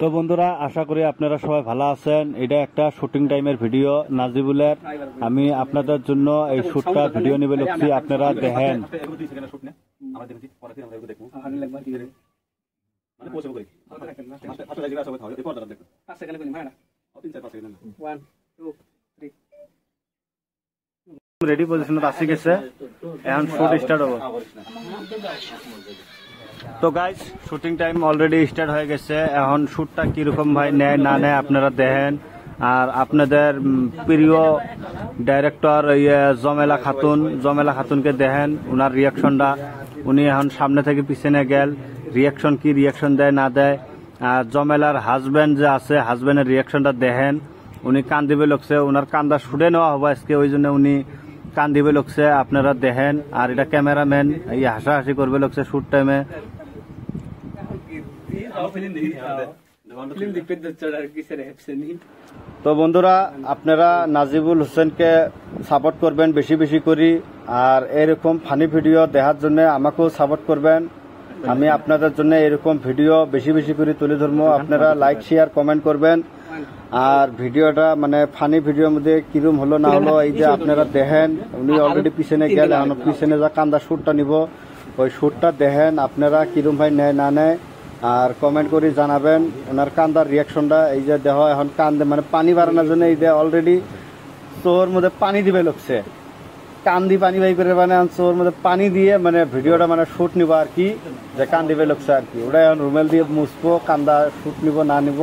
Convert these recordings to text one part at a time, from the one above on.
তো বন্ধুরা, আশা করি আপনারা সবাই ভালো আছেন। এটা একটা শুটিং টাইমের ভিডিও নাজিবুলের। আমি আপনাদের জন্য এই শুটটা ভিডিও নিবে লিখছি, আপনারা দেখেন। রেডি পজিশনত আসি গেছে, এখন শুট স্টার্ট হবে। তো guys, shooting time already start হয়ে গেছে। এখন শুটটা কিরকম ভাই নেয় না নেয় আপনারা দেখেন। আর আপনাদের প্রিয় ডাইরেক্টর জমেলা খাতুনকে দেখেন, উনার রিয়াকশনটা। উনি এখন সামনে থেকে পিছনে গেল, রিয়াকশন কি রিয়াকশন দেয় না দেয়। আর জমেলার হাজব্যান্ড যে আছে, হাজব্যান্ডের রিয়াকশনটা দেখেন। উনি কান্দিবে লোকছে, উনার কান্দা শুটে নেওয়া হবে আজকে, ওই জন্য উনি কান্দিবে লোকছে, আপনারা দেখেন। আর এটা ক্যামেরাম্যান এই হাসাহাসি করবে লোকছে শুট টাইমে। তো বন্ধুরা, আপনারা নাজিবুল হোসেনকে সাপোর্ট করবেন বেশি বেশি করি। আর এরকম ফানি ভিডিও দেখার জন্য আমাকেও সাপোর্ট করবেন। আমি আপনাদের জন্য এরকম ভিডিও বেশি বেশি করে তুলে ধরবো। আপনারা লাইক শেয়ার কমেন্ট করবেন। আর ভিডিওটা মানে ফানি ভিডিওর মধ্যে কিরম হলো না হলো এই যে আপনারা দেখেন। উনি অলরেডি পিছনে গেলে, এখন পিছনে যা কান্দা শুটটা নিব, ওই শুটটা দেখেন আপনারা কিরম ভাই নেয় না নেয়। আর কমেন্ট করে জানাবেন ওনার কান্দার রিয়াকশনটা। এই যে দেহ এখন কান্দে, মানে পানি বাড়ানোর জন্য এই যে অলরেডি চোর মধ্যে পানি দিবে লোকছে, কান্দি পানি বাই করে মানে চোর মধ্যে পানি দিয়ে মানে ভিডিওটা মানে শুট নিব আর কি, যে কান দিবে লোকছে আর কি। ওটা এখন রুমেল দিয়ে মুছবো, কান্দা শুট নিব না নিব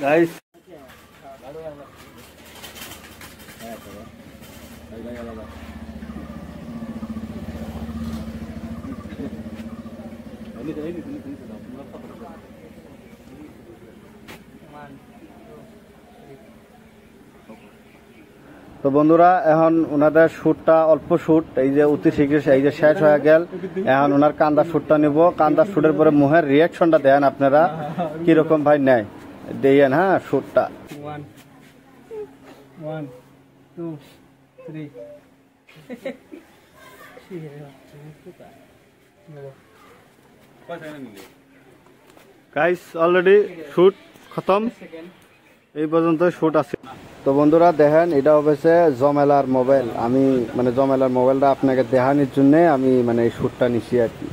গাইস। তো বন্ধুরা, এখন ওনাদের শুটটা অল্প শুট, এই যে অতি শীঘ্র এই যে শেষ হয়ে গেল। এখন ওনার কান্দার শুটটা নিব। কান্দার শুটের পরে মুহের রিয়াকশনটা দেন আপনারা কিরকম ভাই নেয় দেন। হ্যাঁ, শুটটা 1 2 3 গাইস, অলরেডি শুট খতম, এই পর্যন্ত শুট আছে। তো বন্ধুরা দেখেন, এটা হচ্ছে জমেলার মোবাইল। আমি মানে জমেলার মোবাইলটা আপনাকে দেখানোর জন্য আমি মানে এই শুটটা নিছি আর কি।